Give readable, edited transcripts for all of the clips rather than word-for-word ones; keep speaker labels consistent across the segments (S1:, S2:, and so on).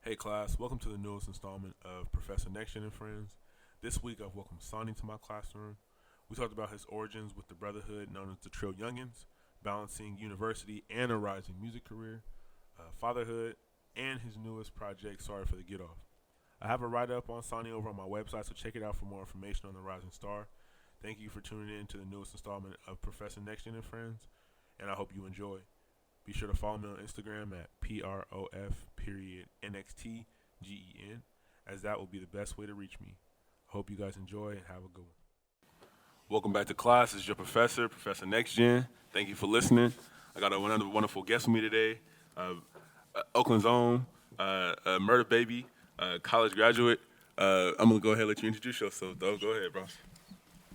S1: Hey class, welcome to the newest installment of Professor NXTGEN and Friends. This week I've welcomed Sonnie to my classroom. We talked about his origins with the brotherhood known as the Trill Youngins, balancing university and a rising music career, fatherhood, and his newest project, Sorry for the Get Off. I have a write-up on Sonnie over on my website, so check it out for more information on the rising star. Thank you for tuning in to the newest installment of Professor NXTGEN and Friends, and I hope you enjoy. Be sure to follow me on Instagram at PROF.NXTGEN, as that will be the best way to reach me. Hope you guys enjoy and have a good one. Welcome back to class. This is your professor, Professor NXTGEN. Thank you for listening. I got another wonderful guest with me today, Oakland's own, murder baby, college graduate. I'm going to go ahead and let you introduce yourself, though. Go ahead, bro.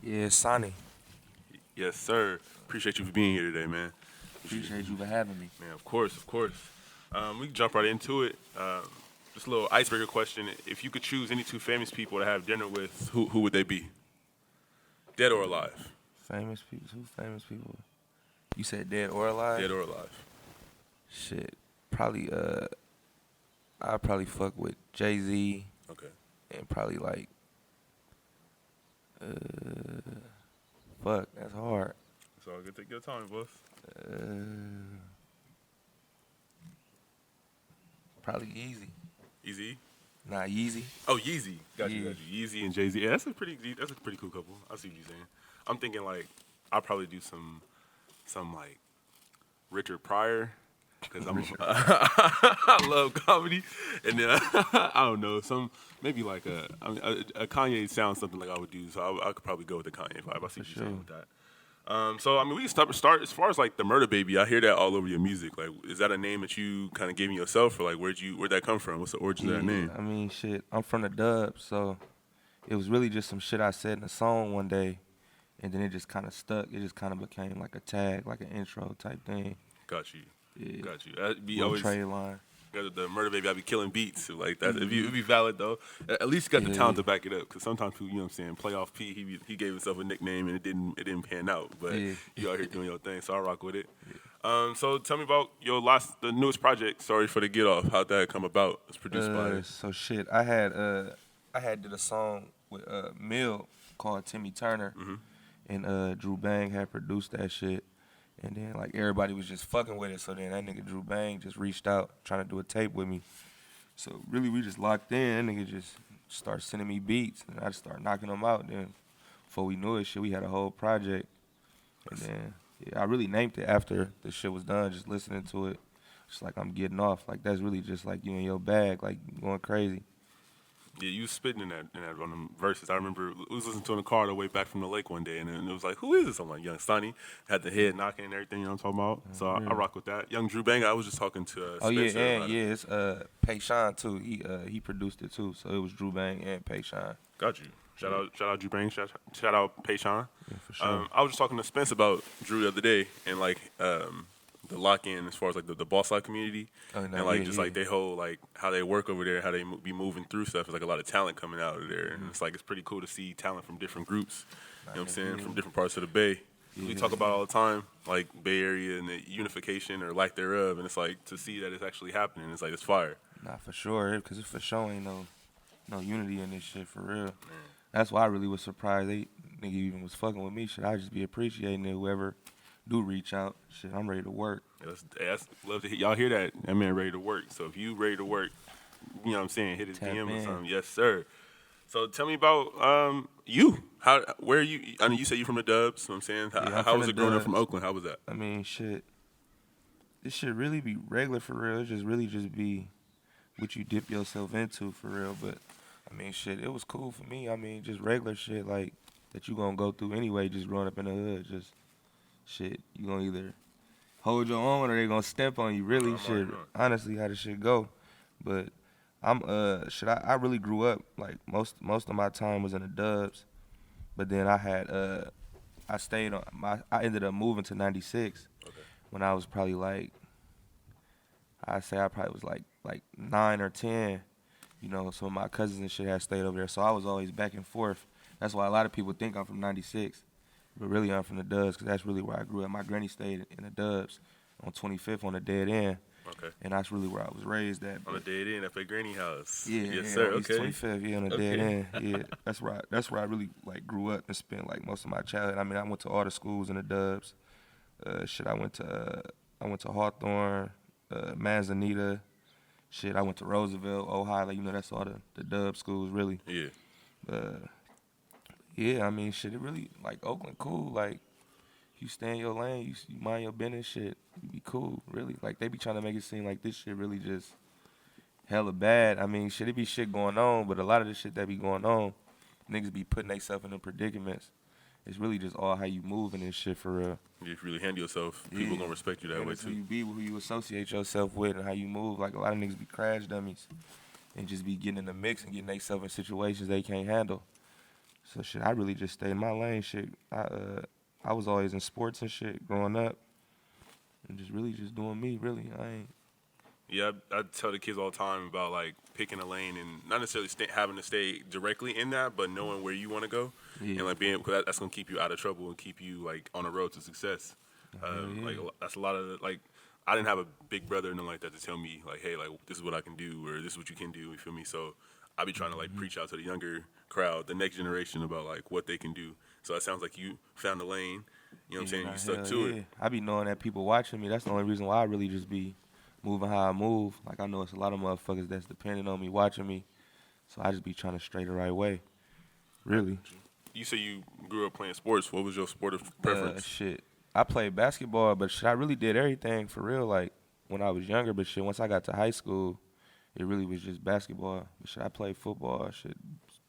S2: Yeah, Sonnie.
S1: Yes, sir. Appreciate you for being here today, man.
S2: Appreciate you for having me.
S1: Man, of course. We can jump right into it. Just a little icebreaker question. If you could choose any two famous people to have dinner with, who would they be? Dead or alive?
S2: Famous people? Who famous people? You said dead or alive?
S1: Dead or alive.
S2: Shit. Probably, I'd probably fuck with Jay-Z.
S1: Okay.
S2: And probably like, fuck, that's hard.
S1: So I'll take your time, boss.
S2: Probably Yeezy.
S1: Easy.
S2: Nah, Yeezy.
S1: Oh, Yeezy. Got you.
S2: Yeah.
S1: Yeezy and Jay-Z. Yeah, that's a pretty cool couple. I see what you're saying. I'm thinking like I'll probably do some like Richard Pryor because I love comedy, and then I don't know maybe like a Kanye sounds something like I would do, so I could probably go with the Kanye vibe. I see what you're saying with that. So I mean, we can start as far as like the murder baby. I hear that all over your music. Like, is that a name that you kind of gave me yourself, or like where'd that come from? What's the origin of that name?
S2: I mean, shit, I'm from the dub, so it was really just some shit I said in a song one day, and then it just kind of stuck. It just kind of became like a tag, like an intro type thing.
S1: Got you.
S2: Yeah.
S1: Got you. That'd be
S2: Little
S1: always
S2: trade line.
S1: the murder baby. I'd be killing beats so like that. It'd be valid though. At least you got the talent to back it up. Because sometimes people, you know what I'm saying, Playoff P, he gave himself a nickname and it didn't pan out. But you out here doing your thing, so I rock with it. Yeah. So tell me about the newest project. Sorry for the Get Off. How'd that come about? It's produced by.
S2: So shit, I had did a song with Mill called Timmy Turner, and Drew Bang had produced that shit. And then, like, everybody was just fucking with it. So then that nigga Drew Bang just reached out trying to do a tape with me. So really, we just locked in. That nigga just started sending me beats. And I just started knocking them out. Then before we knew it, shit, we had a whole project. And then, yeah, I really named it after the shit was done, just listening to it. Just like I'm getting off. Like, that's really just like you in your bag, like going crazy.
S1: Yeah, you was spitting in that on them verses. I remember we was listening to it in the car on the way back from the lake one day, and then it was like, who is this? I'm like, Young Sonnie. Had the head knocking and everything, you know what I'm talking about? So I rock with that. Young Drew Bang, I was just talking to Spencer.
S2: It's Payshawn too. He produced it too. So it was Drew Bang and Payshawn.
S1: Got you. Shout out Drew Bang. Shout out Payshawn.
S2: Yeah, for sure.
S1: I was just talking to Spence about Drew the other day, and like the lock-in as far as like the boss side community, and like like they whole like how they work over there, how they be moving through stuff. It's like a lot of talent coming out of there, and it's like it's pretty cool to see talent from different groups. You know what I'm saying? From different parts of the Bay. We talk about all the time, like Bay Area and the unification or lack thereof, and it's like to see that it's actually happening. It's like it's fire.
S2: Nah, for sure, because it for sure ain't no unity in this shit for real. Man. That's why I really was surprised nigga even was fucking with me. Shit, I just be appreciating it. Whoever do reach out, shit, I'm ready to work.
S1: That's love to hear. Y'all hear that? That man ready to work. So if you ready to work, you know what I'm saying, hit his DM or something. Yes, sir. So tell me about you. Where are you? I mean, you said you from the Dubs. You know what I'm saying? How was it growing up from Oakland? How was that?
S2: I mean, shit. This shit really be regular for real. It just really be what you dip yourself into for real. But I mean, shit, it was cool for me. I mean, just regular shit like that you gonna go through anyway. Just growing up in the hood, just shit. You gonna either hold your own or they gonna step on you. Really, shit. Honestly, how this shit go. But I really grew up like most of my time was in the Dubs, but then I ended up moving to 96 when I was probably like I probably was like 9 or 10. You know, some of my cousins and shit had stayed over there, so I was always back and forth. That's why a lot of people think I'm from 96, but really I'm from the Dubs because that's really where I grew up. My granny stayed in the Dubs on 25th on the dead end.
S1: Okay.
S2: And that's really where I was raised at.
S1: On a dead end at the granny house.
S2: Yeah,
S1: Yes,
S2: yeah,
S1: sir.
S2: on East
S1: Okay.
S2: 25th, yeah, on a dead end. Yeah, that's where I really like grew up and spent like most of my childhood. I mean, I went to all the schools in the Dubs. I went to Hawthorne, Manzanita. Shit, I went to Roosevelt, Ohio. Like, that's all the Dub schools really.
S1: Yeah.
S2: Yeah, I mean, shit, it really like Oakland cool. Like, you stay in your lane, you mind your business, shit, you be cool, really. Like, they be trying to make it seem like this shit really just hella bad. I mean, shit, it be shit going on, but a lot of the shit that be going on, niggas be putting themselves in them predicaments. It's really just all how you move in this shit for real.
S1: If you really handle yourself, people gonna respect you that way too.
S2: Who you be, who you associate yourself with, and how you move. Like, a lot of niggas be crash dummies and just be getting in the mix and getting themselves in situations they can't handle. So shit, I really just stay in my lane. Shit, I was always in sports and shit growing up, and just really just doing me. Really, I ain't.
S1: Yeah, I tell the kids all the time about like picking a lane and not necessarily having to stay directly in that, but knowing where you want to go and like being, because that's gonna keep you out of trouble and keep you like on the road to success. Like that's a lot of like, I didn't have a big brother or nothing like that to tell me like, hey, like this is what I can do or this is what you can do. You feel me? So I be trying to like preach out to the younger crowd, the next generation, about like what they can do. So it sounds like you found the lane. You know what I'm saying? You stuck to it.
S2: I be knowing that people watching me. That's the only reason why I really just be moving how I move. Like, I know it's a lot of motherfuckers that's depending on me, watching me. So I just be trying to stray the right way. Really.
S1: You say you grew up playing sports. What was your sport of preference?
S2: Shit. I played basketball, but shit, I really did everything for real, like, when I was younger. But shit, once I got to high school, it really was just basketball. But shit, I played football, shit,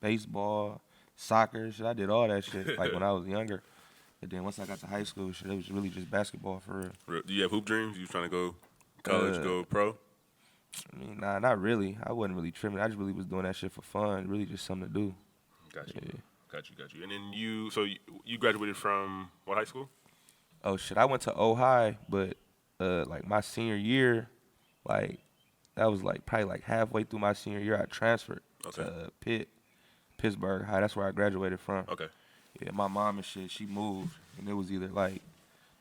S2: baseball, soccer, shit. I did all that shit, like, when I was younger. But then once I got to high school, shit, it was really just basketball for real.
S1: Do you have hoop dreams? You trying to go college, go pro?
S2: I mean, nah, not really. I wasn't really trimming. I just really was doing that shit for fun. Really just something to do.
S1: Got you. Yeah. Got you. And then you graduated from what high school?
S2: Oh, shit. I went to Ohio, but, like, my senior year, like, that was, like, probably, like, halfway through my senior year, I transferred to Pittsburgh High. That's where I graduated from.
S1: Okay.
S2: Yeah, my mom and shit, she moved, and it was either, like,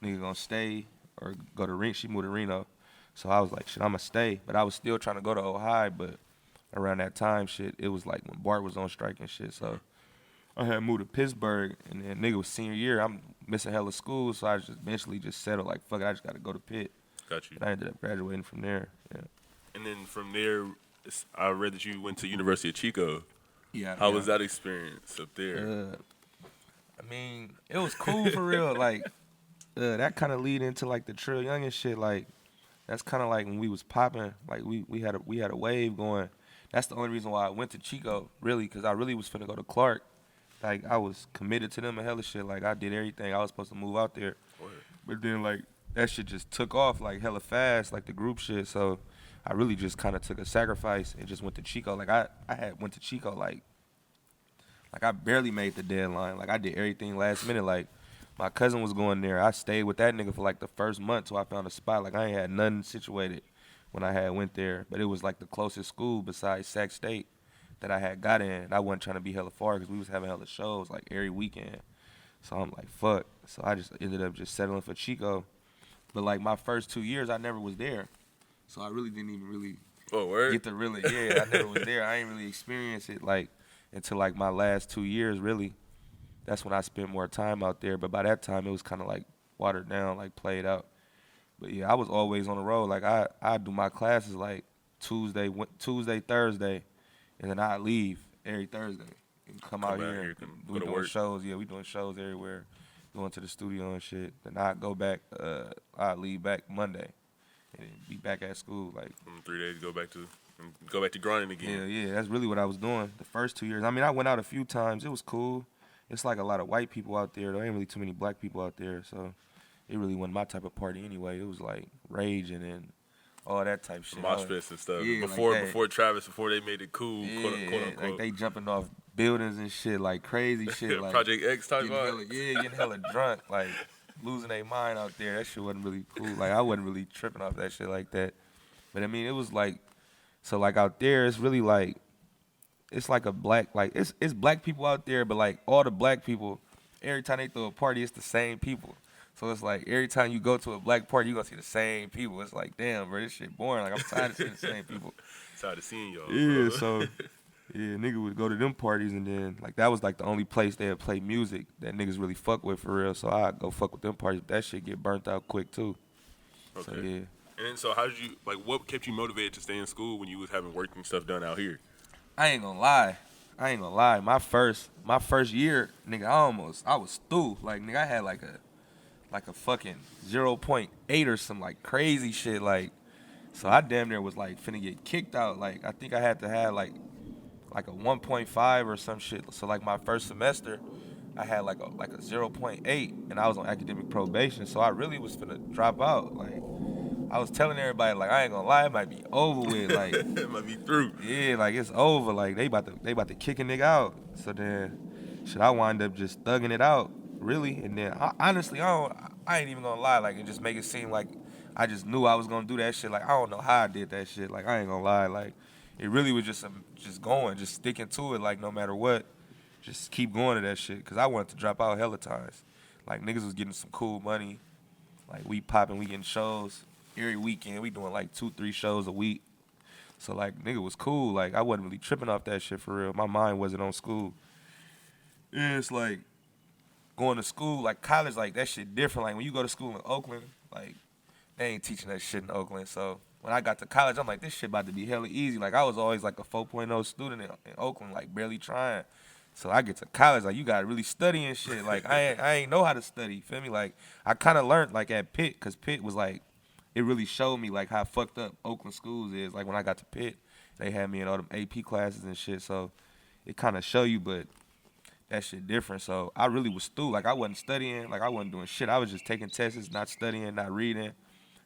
S2: nigga gonna stay or go to Reno. She moved to Reno. So I was like, shit, I'm gonna stay. But I was still trying to go to Ohio, but around that time, shit, it was like when Bart was on strike and shit. So I had moved to Pittsburgh, and then nigga was senior year. I'm missing hella school, so I just eventually just settled, like, fuck it, I just got to go to Pitt.
S1: Got you.
S2: And I ended up graduating from there, yeah.
S1: And then from there, I read that you went to University of Chico.
S2: Yeah.
S1: How was that experience up there?
S2: I mean, it was cool for real. Like, that kind of lead into, like, the Trill Young and shit, like, that's kind of like when we was popping, like we had a wave going. That's the only reason why I went to Chico, really, because I really was finna go to Clark. Like, I was committed to them and hella shit. Like, I did everything. I was supposed to move out there. But then, like, that shit just took off, like, hella fast, like the group shit. So I really just kind of took a sacrifice and just went to Chico. Like, I had went to Chico, like I barely made the deadline. Like, I did everything last minute. Like, my cousin was going there. I stayed with that nigga for, like, the first month till I found a spot. Like, I ain't had nothing situated when I had went there. But it was, like, the closest school besides Sac State that I had got in. And I wasn't trying to be hella far because we was having hella shows, like, every weekend. So I'm like, fuck. So I just ended up just settling for Chico. But, like, my first 2 years, I never was there. So I really didn't even really get to really, I never was there. I ain't really experienced it, like, until, like, my last 2 years, really. That's when I spent more time out there. But by that time, it was kind of, like, watered down, like, played out. But, yeah, I was always on the road. Like, I do my classes, like, Tuesday, Thursday, and then I leave every Thursday and come out here. We doing shows. Yeah, we doing shows everywhere, going to the studio and shit. Then I go back, I leave back Monday and be back at school. Like,
S1: 3 days, go back to grinding again.
S2: Yeah, that's really what I was doing the first 2 years. I mean, I went out a few times. It was cool. It's like a lot of white people out there. There ain't really too many black people out there, so it really wasn't my type of party anyway. It was like raging and all that type shit.
S1: Mosh fest and stuff.
S2: Yeah,
S1: before Travis, before they made it cool,
S2: yeah,
S1: quote unquote.
S2: Like they jumping off buildings and shit, like crazy shit. Like
S1: Project X type vibe.
S2: Getting hella drunk, like losing their mind out there. That shit wasn't really cool. Like, I wasn't really tripping off that shit like that. But I mean, it was like, so like out there, it's really like, it's like a black, like it's black people out there, but like all the black people, every time they throw a party, it's the same people. So it's like every time you go to a black party, you gonna see the same people. It's like, damn, bro, this shit boring. Like I'm tired of seeing the same people.
S1: Tired of seeing y'all.
S2: Yeah,
S1: Bro.
S2: so yeah, nigga would go to them parties and then like that was like the only place they would play music that niggas really fuck with for real. So I'd go fuck with them parties. But that shit get burnt out quick too.
S1: Okay.
S2: So yeah.
S1: And then, so how did you like? What kept you motivated to stay in school when you was having work and stuff done out here?
S2: I ain't gonna lie. My first year, nigga, I was through. Like nigga, I had like a fucking 0.8 or some like crazy shit. Like, so I damn near was like finna get kicked out. Like I think I had to have like a 1.5 or some shit. So like my first semester, I had like a 0.8, and I was on academic probation. So I really was finna drop out. Like I was telling everybody, like I ain't gonna lie, it might be over with. Like
S1: It might be through.
S2: yeah, like it's over. Like they about to kick a nigga out. So then, shit, I wind up just thugging it out, really. And then honestly, I ain't even gonna lie. Like it just make it seem like I just knew I was gonna do that shit. Like I don't know how I did that shit. Like I ain't gonna lie. Like it really was just going, just sticking to it. Like no matter what, just keep going to that shit. Cause I wanted to drop out hella times. Like niggas was getting some cool money. Like we popping, we getting shows every weekend. We doing like 2-3 shows a week. So like nigga was cool. Like I wasn't really tripping off that shit for real. My mind wasn't on school. And it's like going to school, like college, like that shit different. Like when you go to school in Oakland, like they ain't teaching that shit in Oakland. So when I got to college, I'm like, this shit about to be hella easy. Like I was always like a 4.0 student in Oakland, like barely trying. So I get to college, like you gotta really study and shit. Like I ain't know how to study. Feel me? Like I kind of learned like at Pitt, cause Pitt was like, it really showed me like how fucked up Oakland schools is. Like when I got to Pitt, they had me in all them AP classes and shit. So it kind of show you, but that shit different. So I really was through. Like I wasn't studying. Like I wasn't doing shit. I was just taking tests, not studying, not reading.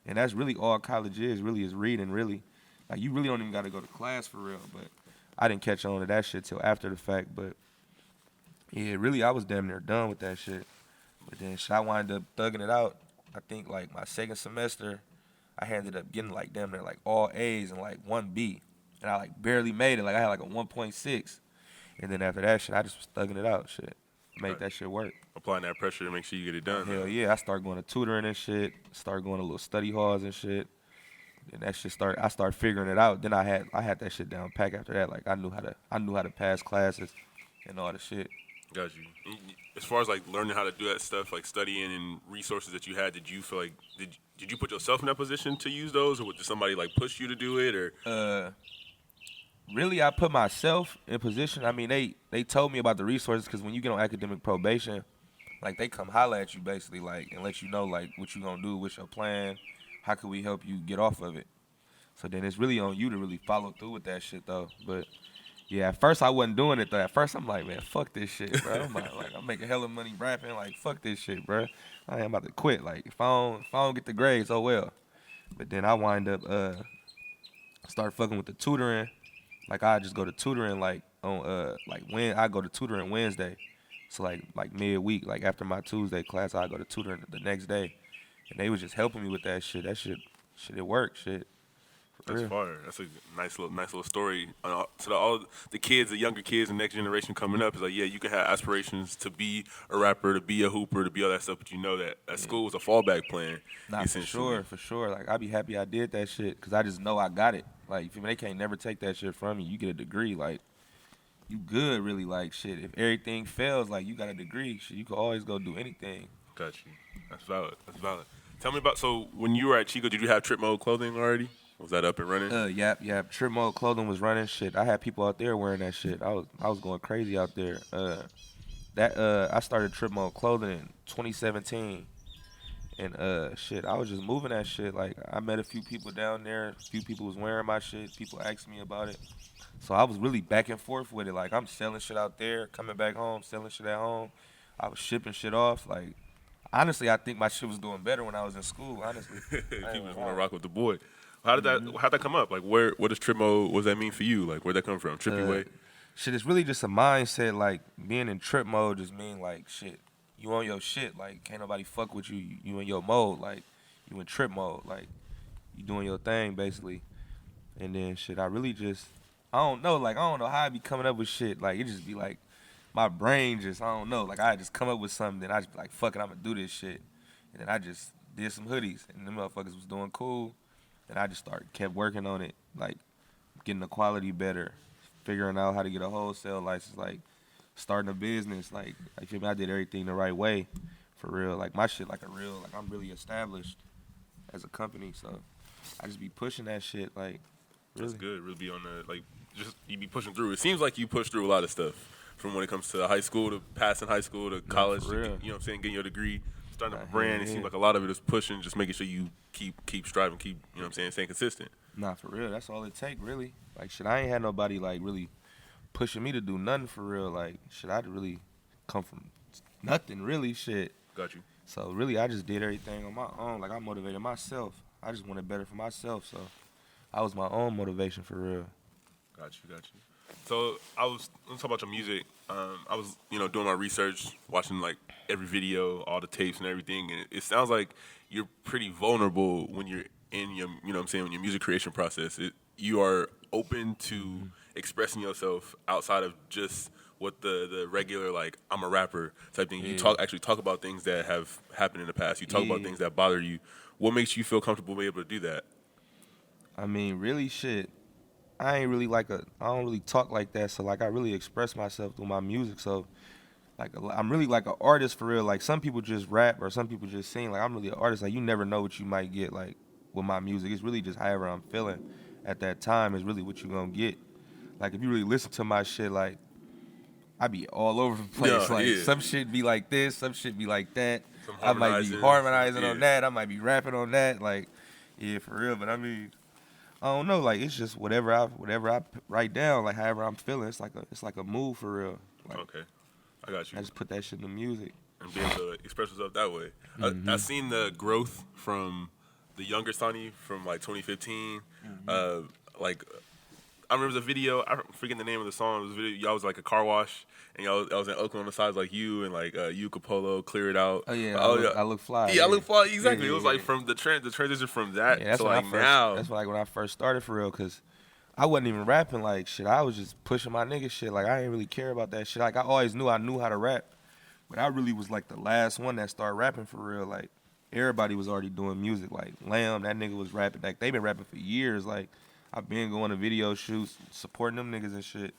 S2: And that's really all college is. Really is reading. Really, like you really don't even got to go to class for real. But I didn't catch on to that shit till after the fact. But yeah, really, I was damn near done with that shit. But then shit, I wound up thugging it out. I think like my second semester, I ended up getting like damn near like all A's and like 1B. And I like barely made it. Like I had like a 1.6. And then after that shit, I just was thugging it out. Shit, make that shit work.
S1: Applying that pressure to make sure you get it done.
S2: Hell yeah, I started going to tutoring and shit. Started going to little study halls and shit. And that shit I started figuring it out. Then I had that shit down pack after that. Like I knew how to pass classes and all the shit.
S1: Got you. As far as like learning how to do that stuff, like studying and resources that you had, did you feel like did you put yourself in that position to use those, or did somebody like push you to do it, or?
S2: Really, I put myself in position. I mean, they told me about the resources because when you get on academic probation, like they come holler at you basically, like and let you know like what you gonna do, what's your plan, how can we help you get off of it. So then it's really on you to really follow through with that shit though. But yeah, at first I wasn't doing it though. At first I'm like, man, fuck this shit, bro. I'm making hella money rapping, like fuck this shit, bro. I am about to quit. Like if I don't get the grades, oh well. But then I wind up start fucking with the tutoring. Like I just go to tutoring like on like when I go to tutoring Wednesday. So like midweek, like after my Tuesday class, I go to tutoring the next day. And they was just helping me with that shit. That shit it worked, shit.
S1: That's fire. That's a nice little story. To all the kids, the younger kids, the next generation coming up, is like, yeah, you can have aspirations to be a rapper, to be a hooper, to be all that stuff, but you know that at school was a fallback plan.
S2: Nah, for sure. Like I be happy I did that shit because I just know I got it. Like you feel me? They can't never take that shit from you. You get a degree, like you good, really. Like shit. If everything fails, like you got a degree, shit, you can always go do anything.
S1: Got you. That's valid. Tell me about, so when you were at Chico, did you have Trip Mode clothing already? Was that up and running?
S2: Yep. Trip Mode clothing was running. Shit, I had people out there wearing that shit. I was going crazy out there. I started Trip Mode clothing in 2017, and shit, I was just moving that shit. Like I met a few people down there. A few people was wearing my shit. People asked me about it, so I was really back and forth with it. Like I'm selling shit out there, coming back home, selling shit at home. I was shipping shit off. Like honestly, I think my shit was doing better when I was in school. Honestly,
S1: people just want to rock with the boy. How'd that come up? Like, what does Trip Mode, what does that mean for you? Like, where'd that come from? Trippy way?
S2: Shit, it's really just a mindset. Like, being in trip mode just mean, like, shit, you on your shit. Like, can't nobody fuck with you. You in your mode. Like, you in trip mode. Like, you doing your thing, basically. And then, shit, I don't know. Like, I don't know how I be coming up with shit. Like, it just be, like, my brain just, I don't know. Like, I just come up with something, then I just be like, fuck it, I'm going to do this shit. And then I just did some hoodies, and them motherfuckers was doing cool. And I just kept working on it, like getting the quality better, figuring out how to get a wholesale license, like starting a business. Like I feel me, I did everything the right way, for real. Like my shit, like I'm really established as a company, so I just be pushing that shit, like. Really?
S1: That's good. Really be on the just you be pushing through. It seems like you push through a lot of stuff, from when it comes to high school to passing high school to college.
S2: For
S1: To,
S2: real.
S1: you know what I'm saying, getting your degree, starting up a brand. It seems like a lot of it is pushing, just making sure you keep striving, keep you know what I'm saying, staying consistent.
S2: Nah, for real. That's all it take, really. Like shit, I ain't had nobody like really pushing me to do nothing for real. Like shit, I really come from nothing, really. Shit.
S1: Got you.
S2: So really, I just did everything on my own. Like I motivated myself. I just wanted better for myself. So. I was my own motivation for real.
S1: Got you. So let's talk about your music. I was, doing my research, watching like every video, all the tapes and everything, and it sounds like you're pretty vulnerable when you're in your, when your music creation process. You are open to expressing yourself outside of just what the regular like I'm a rapper type thing. You actually talk about things that have happened in the past. You talk about things that bother you. What makes you feel comfortable being able to do that?
S2: I mean, really, shit. I don't really talk like that. So like, I really express myself through my music. So, like, I'm really like an artist for real. Like, some people just rap or some people just sing. Like, I'm really an artist. Like, you never know what you might get. Like, with my music, it's really just however I'm feeling at that time is really what you gonna get. Like, if you really listen to my shit, like, I be all over the place. Some shit be like this, some shit be like that. I might be harmonizing on that. I might be rapping on that. Like, yeah, for real. But I mean. I don't know, like it's just whatever I write down, like however I'm feeling. It's like a mood for real. Like,
S1: okay, I got you.
S2: I just put that shit in the music
S1: and be able to express yourself that way. I've seen the growth from the younger Sonnie from like 2015. Like I remember the video. I forget the name of the song. It was a video. Y'all was like a car wash, and I was in Oakland on the sides like you and like you Capolo, Clear It Out.
S2: Oh yeah, I look fly.
S1: Yeah, I look fly. Exactly. It was like from the transition from that to like now.
S2: That's like when I first started for real, cause I wasn't even rapping like shit. I was just pushing my nigga shit. Like I didn't really care about that shit. Like I always knew I knew how to rap, but I really was like the last one that started rapping for real. Like everybody was already doing music. Like Lamb, that nigga was rapping. Like they been rapping for years. Like I've been going to video shoots, supporting them niggas and shit.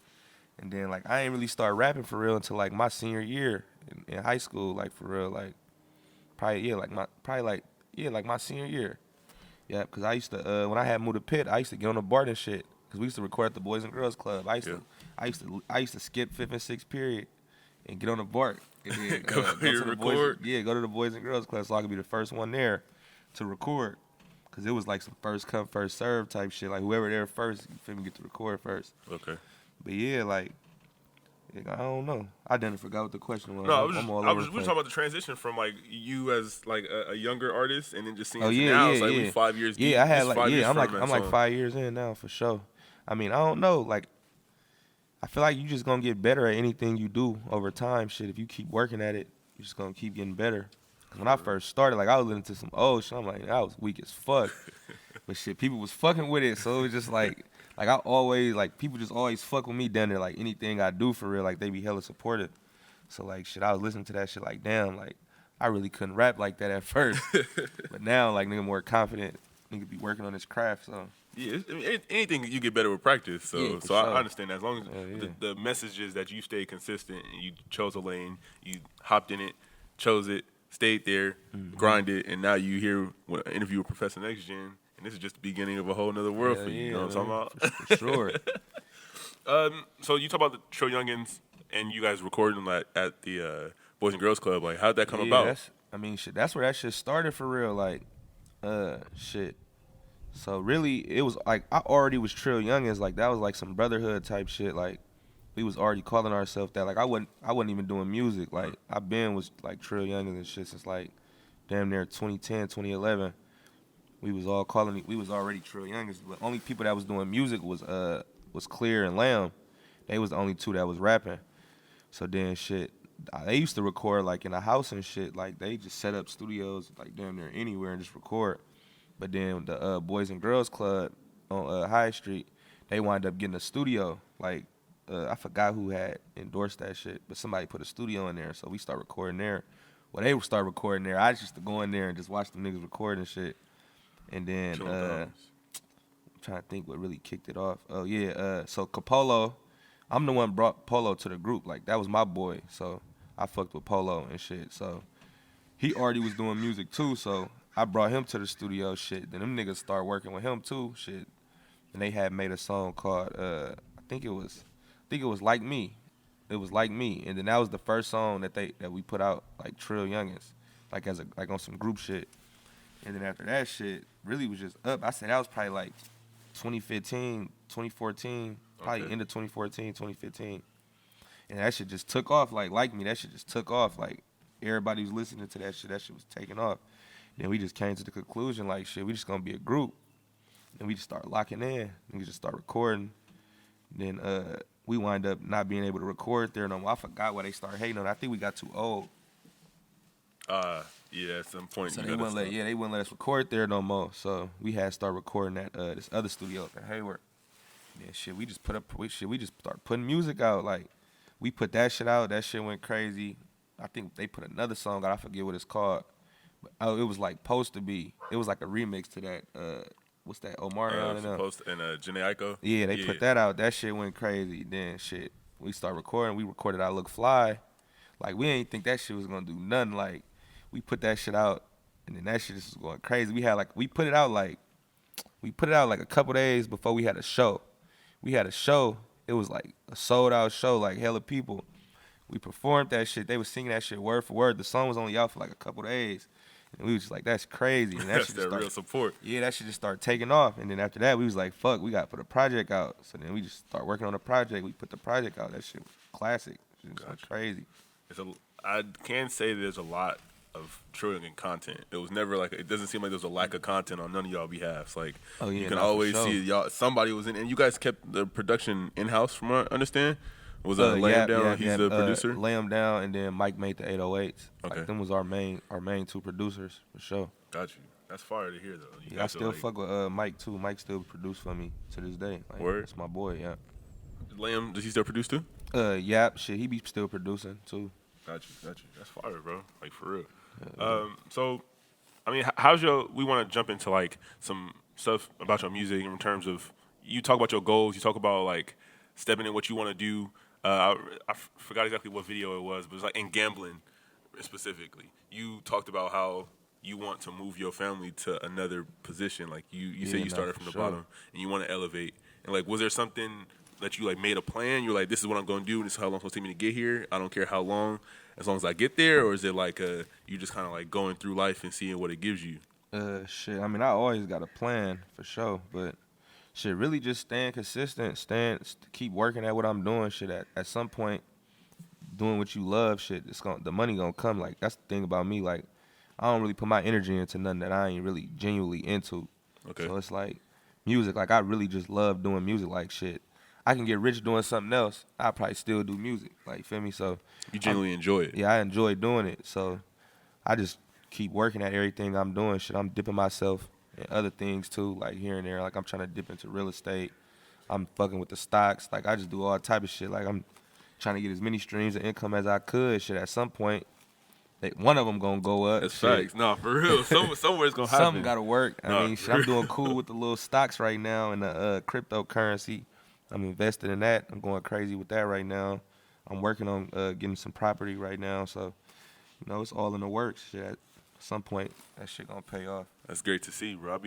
S2: And then, like, I ain't really start rapping for real until, like, my senior year in high school, like, for real. Like, my senior year. Yeah, because I used to, when I had moved to Pitt, I used to get on the BART and shit. Because we used to record at the Boys and Girls Club. I used to skip 5th and 6th period and get on the BART. And then,
S1: go to the record?
S2: Go to the Boys and Girls Club so I could be the first one there to record. Because it was like some first come, first serve type shit. Like, whoever there first, you feel me, get to record first.
S1: Okay.
S2: But yeah, like, I don't know. I didn't forgot what the question was.
S1: No, we were talking about the transition from like you as like a younger artist and then just seeing now. It's like we 5 years deep.
S2: Yeah, I had like I'm like 5 years in now for sure. I mean, I don't know. Like, I feel like you just gonna get better at anything you do over time. Shit, if you keep working at it, you're just gonna keep getting better. Cause when I first started, like I was listening to some old shit. I'm like, I was weak as fuck. But shit, people was fucking with it, so it was just like I always, like, people just always fuck with me down there, like, anything I do for real, like, they be hella supportive. So, like, shit, I was listening to that shit, like, damn, like, I really couldn't rap like that at first. But now, like, nigga more confident, nigga be working on his craft, so.
S1: Yeah, anything you get better with practice, so
S2: Yeah,
S1: so I understand that. As long as the message is that you stay consistent and you chose a lane, you hopped in it, chose it, stayed there, grinded, and now you hear an interview with Professor NXTGEN. And this is just the beginning of a whole nother world for you. You know what I'm talking about?
S2: For sure.
S1: So you talk about the Trill Youngins and you guys recording them at the Boys and Girls Club. Like, how'd that come about?
S2: Shit, that's where that shit started for real. Like, shit. So really, it was like I already was Trill Youngins. Like that was like some brotherhood type shit. Like we was already calling ourselves that. Like I wasn't even doing music. Like I been was like Trill Youngins and shit since like damn near 2010, 2011. We was already Trill Youngins. But only people that was doing music was Clear and Lamb. They was the only two that was rapping. So then shit, they used to record like in a house and shit. Like they just set up studios like damn near anywhere and just record. But then the Boys and Girls Club on High Street, they wound up getting a studio. Like I forgot who had endorsed that shit, but somebody put a studio in there. So we start recording there Well, they would start recording there. I just used to go in there and just watch them niggas record and shit. And then
S1: Chill
S2: I'm trying to think what really kicked it off. Oh yeah, so Capolo, I'm the one brought Polo to the group. Like that was my boy. So I fucked with Polo and shit. So he already was doing music too. So I brought him to the studio. Shit. Then them niggas started working with him too. Shit. And they had made a song called I think it was Like Me. It was Like Me, and then that was the first song that we put out, like Trill Youngins, like on some group shit. And then after that shit, really was just up. I said that was probably like 2015, 2014, probably end of 2014, 2015. And that shit just took off, like Me, that shit just took off. Like everybody was listening to that shit was taking off. Then we just came to the conclusion, like shit, we just gonna be a group. And we just start locking in. We just start recording. Then we wind up not being able to record there no more. I forgot why they started hating on it. I think we got too old.
S1: Yeah, at some point.
S2: So they wouldn't let us record there no more. So we had to start recording at this other studio up in Hayward. Yeah, shit, we just started putting music out. Like we put that shit out. That shit went crazy. I think they put another song out. I forget what it's called. But it was like supposed to be. It was like a remix to that. What's that? Omarion and
S1: Janae Aiko.
S2: Yeah, they put that out. That shit went crazy. Then shit, we started recording. We recorded I Look Fly. Like we ain't think that shit was gonna do nothing. Like we put that shit out, and then that shit just was going crazy. We put it out like a couple days before we had a show. We had a show. It was like a sold out show, like hella people. We performed that shit. They was singing that shit word for word. The song was only out for like a couple days. And we was just like, that's crazy. And
S1: that's their real support.
S2: Yeah, that shit just started taking off. And then after that, we was like, fuck, we got to put a project out. So then we just start working on the project. We put the project out. That shit was classic. It was crazy.
S1: I can say there's a lot of trillion content. It was never like, it doesn't seem like there's a lack of content on none of y'all behalves. Like, you can always see y'all, somebody was in, and you guys kept the production in-house from what I understand. Was Lay 'Em Down? He's the producer.
S2: Lay 'Em Down, and then Mike made the 808s.
S1: Okay,
S2: like, them was our main two producers for sure.
S1: Got you. That's fire to hear though.
S2: Yeah, I still fuck with Mike too. Mike still produced for me to this day. Like,
S1: word.
S2: That's my boy. Yeah.
S1: Lay 'Em, does he still produce too?
S2: Yep. Shit, he be still producing too.
S1: Got you. That's fire, bro. Like for real. So, I mean, how's we want to jump into like some stuff about your music in terms of you talk about your goals. You talk about like stepping in what you want to do. I forgot exactly what video it was, but it was like in gambling specifically. You talked about how you want to move your family to another position. Like you said you started from the bottom and you want to elevate. And like, was there something that you like made a plan? You're like, this is what I'm going to do. And this is how long it's going to take me to get here. I don't care how long, as long as I get there. Or is it like you just kind of like going through life and seeing what it gives you?
S2: Shit. I mean, I always got a plan for sure, but shit, really just staying consistent, keep working at what I'm doing. Shit, at some point, doing what you love, shit, the money gonna come. Like that's the thing about me. Like I don't really put my energy into nothing that I ain't really genuinely into.
S1: Okay.
S2: So it's like music. Like I really just love doing music. Like shit, I can get rich doing something else. I probably still do music. Like feel me? So
S1: you genuinely enjoy it.
S2: Yeah, I enjoy doing it. So I just keep working at everything I'm doing. Shit, I'm dipping myself and other things too, like here and there. Like I'm trying to dip into real estate. I'm fucking with the stocks. Like I just do all type of shit. Like I'm trying to get as many streams of income as I could. Shit, at some point, one of them gonna go up.
S1: That's facts. No, for real. Somewhere it's gonna happen.
S2: Something gotta work. I mean, shit, I'm doing cool with the little stocks right now and the cryptocurrency. I'm invested in that. I'm going crazy with that right now. I'm working on getting some property right now. So, you know, it's all in the works. Shit, at some point, that shit gonna pay off.
S1: That's great to see, bro.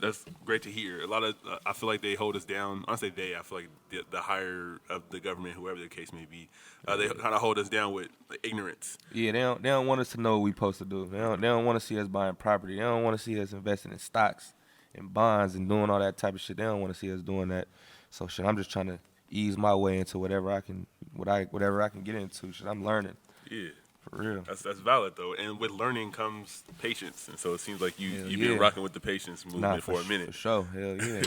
S1: That's great to hear. A lot of I feel like they hold us down. I say they. I feel like the higher of the government, whoever the case may be, they kind of hold us down with ignorance.
S2: Yeah, they don't want us to know what we supposed to do. They don't want to see us buying property. They don't want to see us investing in stocks and bonds and doing all that type of shit. They don't want to see us doing that. So shit, I'm just trying to ease my way into whatever I can get into. Shit, I'm learning.
S1: Yeah.
S2: For real.
S1: That's valid though, and with learning comes patience, and so it seems like you've been rocking with the patience movement for a minute.
S2: For sure, hell yeah.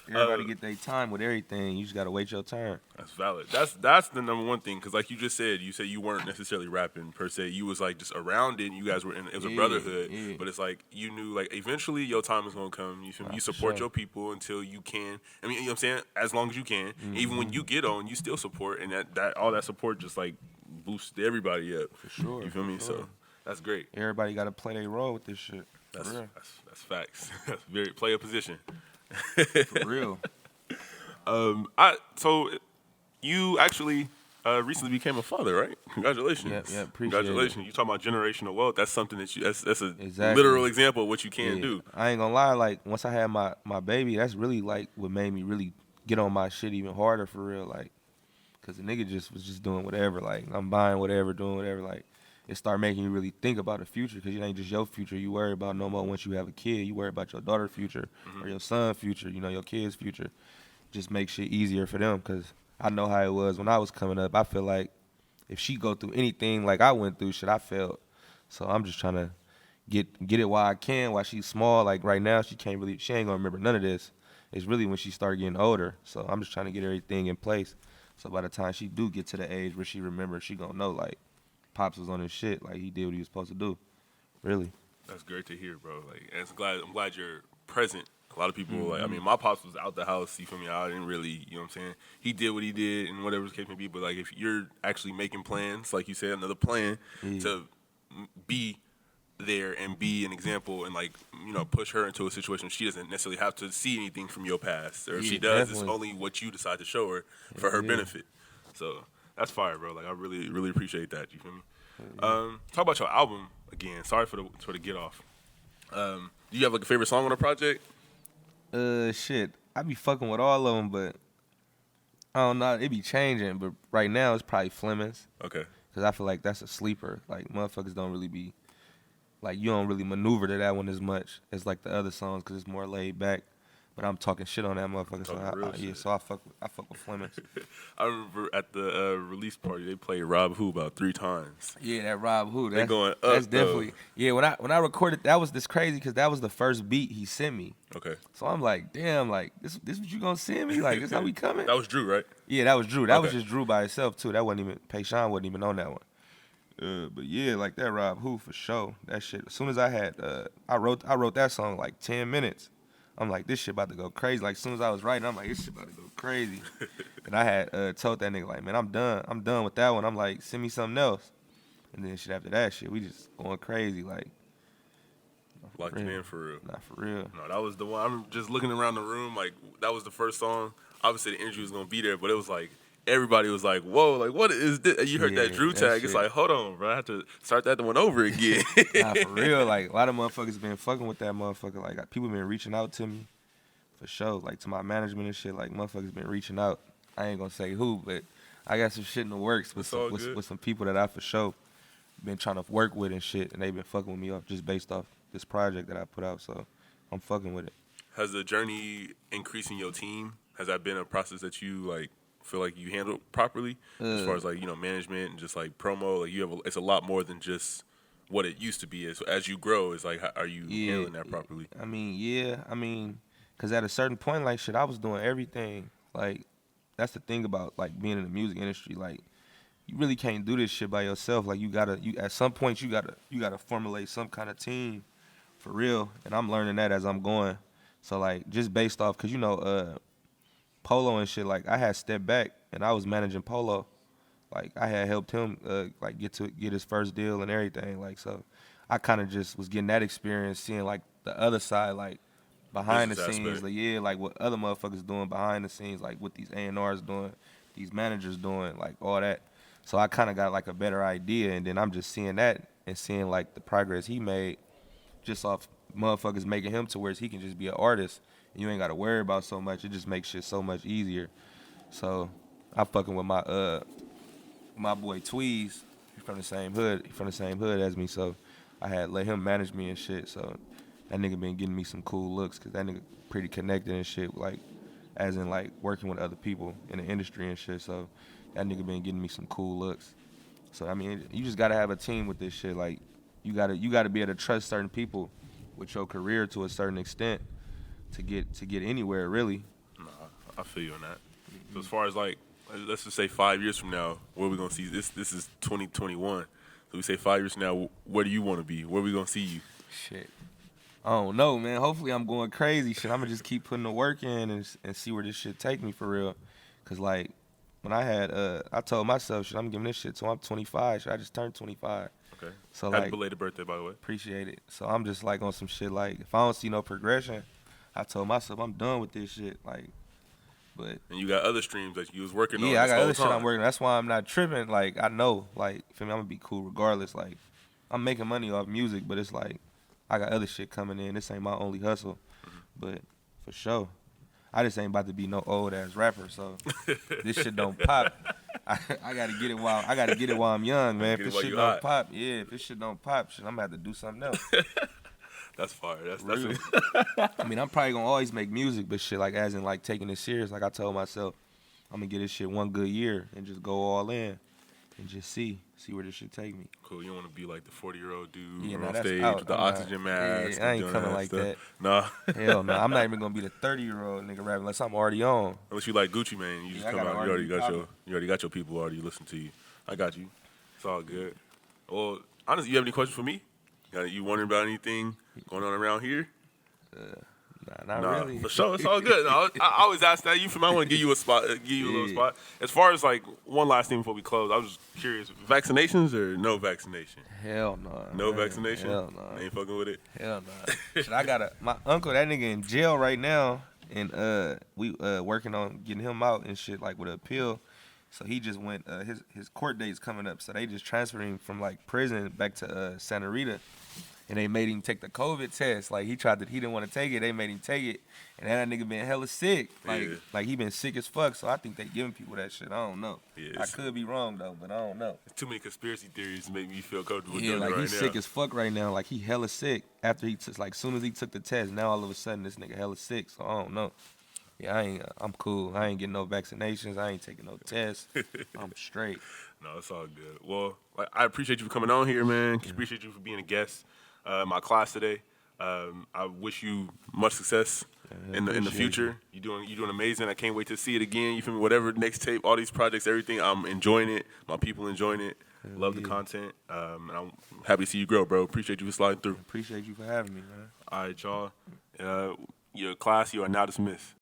S2: Everybody get their time with everything. You just gotta wait your turn.
S1: That's valid. That's the number one thing, because like you just said, you weren't necessarily rapping per se. You was like just around it. You guys were in. It was a brotherhood, but it's like you knew like eventually your time is gonna come. You support your people until you can. I mean, you know what I'm saying? As long as you can. Mm-hmm. Even when you get on, you still support, and that all that support just like boosts everybody up.
S2: For sure.
S1: You feel me?
S2: Sure.
S1: So That's great.
S2: Everybody got to play their role with this shit.
S1: That's
S2: For real.
S1: that's facts. That's very play a position.
S2: For real.
S1: So you actually recently became a father, right? Congratulations.
S2: Yeah, appreciate
S1: Congratulations.
S2: it.
S1: You talking about generational wealth? That's something that that's a
S2: Exactly.
S1: literal example of what you can do.
S2: I ain't gonna lie, like once I had my baby, that's really like what made me really get on my shit even harder for real, like, cause the nigga just was just doing whatever, like I'm buying whatever, doing whatever, like it started making you really think about the future, cause it ain't just your future you worry about no more once you have a kid, you worry about your daughter's future or your son's future, you know, your kid's future. Just make shit easier for them, cause I know how it was when I was coming up. I feel like if she go through anything like I went through, shit, I felt. So I'm just trying to get it while I can, while she's small. Like right now, she ain't gonna remember none of this. It's really when she start getting older. So I'm just trying to get everything in place. So by the time she do get to the age where she remembers, she gonna know like Pops was on his shit, like he did what he was supposed to do. Really.
S1: That's great to hear, bro. Like, and I'm glad you're present. A lot of people, like, I mean, my pops was out the house, you feel me? I didn't really, you know what I'm saying? He did what he did and whatever the case may be, but, like, if you're actually making plans, like you said, another plan to be there and be an example and, like, you know, push her into a situation she doesn't necessarily have to see anything from your past. Or if she does, definitely. It's only what you decide to show her for her benefit. So that's fire, bro. Like, I really, really appreciate that, you feel me? Talk about your album again. Sorry for the get off. Do you have, like, a favorite song on the project?
S2: Shit, I be fucking with all of them, but I don't know, it be changing, but right now it's probably Fleming's.
S1: Okay.
S2: Because I feel like that's a sleeper. Like, motherfuckers don't really be, like, you don't really maneuver to that one as much as, like, the other songs because it's more laid back. But I'm talking shit on that motherfucker, so I fuck with Fleming's.
S1: I remember at the release party, they played Rob Who about 3 times.
S2: Yeah, that Rob Who.
S1: They're going up,
S2: that's definitely. Yeah, when I recorded, that was this crazy because that was the first beat he sent me.
S1: Okay.
S2: So I'm like, damn, like, this what you gonna send me? Like, this how we coming?
S1: That was Drew, right?
S2: Yeah, that was Drew. That was just Drew by himself, too. That wasn't even, Payshawn wasn't even on that one. But yeah, like that Rob Who for sure. That shit. As soon as I had, I wrote that song like 10 minutes. I'm like, this shit about to go crazy. Like, as soon as I was writing, I'm like, this shit about to go crazy. And I had told that nigga, like, man, I'm done with that one. I'm like, send me something else. And then shit after that shit, we just going crazy, like.
S1: Locked it in for real.
S2: Not for real.
S1: No, that was the one. I'm just looking around the room, like, that was the first song. Obviously, the energy was going to be there, but it was like, everybody was like, whoa, like, what is this? You heard that Drew tag. It's like, hold on, bro. I have to start that one over again.
S2: Nah, for real. Like, a lot of motherfuckers been fucking with that motherfucker. Like, people been reaching out to me for sure. Like, to my management and shit. Like, motherfuckers been reaching out. I ain't going to say who, but I got some shit in the works with some people that I for sure been trying to work with and shit. And they been fucking with me up just based off this project that I put out. So, I'm fucking with it.
S1: Has the journey increasing your team, has that been a process that you, like, feel like you handle properly as far as, like, you know, management and just like promo? Like, you have it's a lot more than just what it used to be. As you grow, it's like, how are you handling that properly?
S2: I mean, because at a certain point, like, shit, I was doing everything. Like, that's the thing about, like, being in the music industry. Like, you really can't do this shit by yourself. Like, you at some point you gotta formulate some kind of team for real. And I'm learning that as I'm going. So, like, just based off, because, you know, Polo and shit, like, I had stepped back and I was managing Polo. Like, I had helped him like get his first deal and everything. Like, so I kind of just was getting that experience, seeing like the other side, like behind the scenes, like, yeah, like what other motherfuckers doing behind the scenes, like what these A&Rs doing, these managers doing, like all that. So I kind of got like a better idea, and then I'm just seeing that and seeing like the progress he made just off motherfuckers making him to where he can just be an artist. You ain't got to worry about so much. It just makes shit so much easier. So I'm fucking with my boy Tweez. He's from the same hood. He's from the same hood as me. So I had let him manage me and shit. So that nigga been getting me some cool looks because that nigga pretty connected and shit. Like, as in like working with other people in the industry and shit. So that nigga been getting me some cool looks. So I mean, you just gotta have a team with this shit. Like, you gotta be able to trust certain people with your career to a certain extent. To get anywhere, really.
S1: No, I feel you on that. So as far as, like, let's just say 5 years from now, where we gonna see this? This is 2021. So we say 5 years from now, where do you want to be? Where we gonna see you?
S2: Shit, I don't know, man. Hopefully I'm going crazy. Shit, I'm gonna just keep putting the work in and see where this shit take me for real. Cause like when I told myself, shit, I'm giving this shit till I'm 25. Shit, I just turned 25.
S1: Okay.
S2: So
S1: Happy
S2: like,
S1: belated birthday, by the way.
S2: appreciate it. So I'm just like on some shit like, if I don't see no progression, I told myself I'm done with this shit. Like, but
S1: And you got other streams that you was working on
S2: yeah, I
S1: this
S2: got
S1: whole
S2: other shit
S1: time.
S2: I'm working on. That's why I'm not tripping. Like, I know, like, feel me, I'm gonna be cool regardless. Like, I'm making money off music, but it's like, I got other shit coming in. This ain't my only hustle. But for sure, I just ain't about to be no old ass rapper. So this shit don't pop. I gotta get it while I'm young, man. If
S1: Get it
S2: this
S1: while
S2: shit
S1: you
S2: don't
S1: hot.
S2: pop, yeah. If this shit don't pop, shit, I'm gonna have to do something else.
S1: That's fire. That's
S2: Real. I mean, I'm probably gonna always make music, but shit, like as in like taking it serious. Like I told myself, I'm gonna get this shit one good year and just go all in and just see where this shit take me.
S1: cool. You don't want to be like the 40-year-old dude
S2: Yeah, nah,
S1: on
S2: that's
S1: stage
S2: out.
S1: with the
S2: I'm not-
S1: oxygen mask.
S2: yeah, I
S1: and
S2: ain't
S1: doing
S2: coming
S1: that
S2: like
S1: stuff.
S2: that.
S1: Nah.
S2: Hell no, I'm not even gonna be the 30-year-old nigga rapping unless I'm already on.
S1: Unless you like Gucci Mane, you just
S2: Yeah, I
S1: come
S2: gotta
S1: out. You
S2: already
S1: already got your people already listen to you. I got you. It's all good. Well, honestly, you have any questions for me? You wondering about anything going on around here?
S2: Nah, not really.
S1: For sure. It's all good. No, I always ask that. You, I want to give you a spot, give you a little
S2: Yeah.
S1: spot. As far as like one last thing before we close, I was just curious: vaccinations or no vaccination?
S2: Hell no.
S1: No
S2: man.
S1: vaccination.
S2: Hell no.
S1: Ain't fucking with it.
S2: Hell no. Shit, I got my uncle, that nigga in jail right now, and we working on getting him out and shit, like with an appeal. So he just went. His court date's coming up, so they just transferred him from like prison back to Santa Rita, and they made him take the COVID test. Like he didn't want to take it. They made him take it, and that nigga been hella sick. Like he been sick as fuck. So I think they giving people that shit. I don't know.
S1: Yeah,
S2: I could be wrong though, but I don't know.
S1: Too many conspiracy theories to make me feel comfortable
S2: Yeah,
S1: doing
S2: like
S1: it right
S2: he's
S1: now.
S2: sick as fuck right now. Like he hella sick after he took, like soon as he took the test. Now all of a sudden this nigga hella sick. So I don't know. Yeah, I'm cool. I ain't getting no vaccinations. I ain't taking no tests. I'm straight.
S1: No, it's all good. Well, I appreciate you for coming on here, man. Appreciate you for being a guest in my class today. I wish you much success in the
S2: appreciate
S1: future. You're doing amazing. I can't wait to see it again. You feel me? Whatever next tape, all these projects, everything. I'm enjoying it. My people enjoying it. Love the content. And I'm happy to see you grow, bro. Appreciate you for sliding through.
S2: Appreciate you for having me, man.
S1: All right, y'all. Your class, you are now dismissed.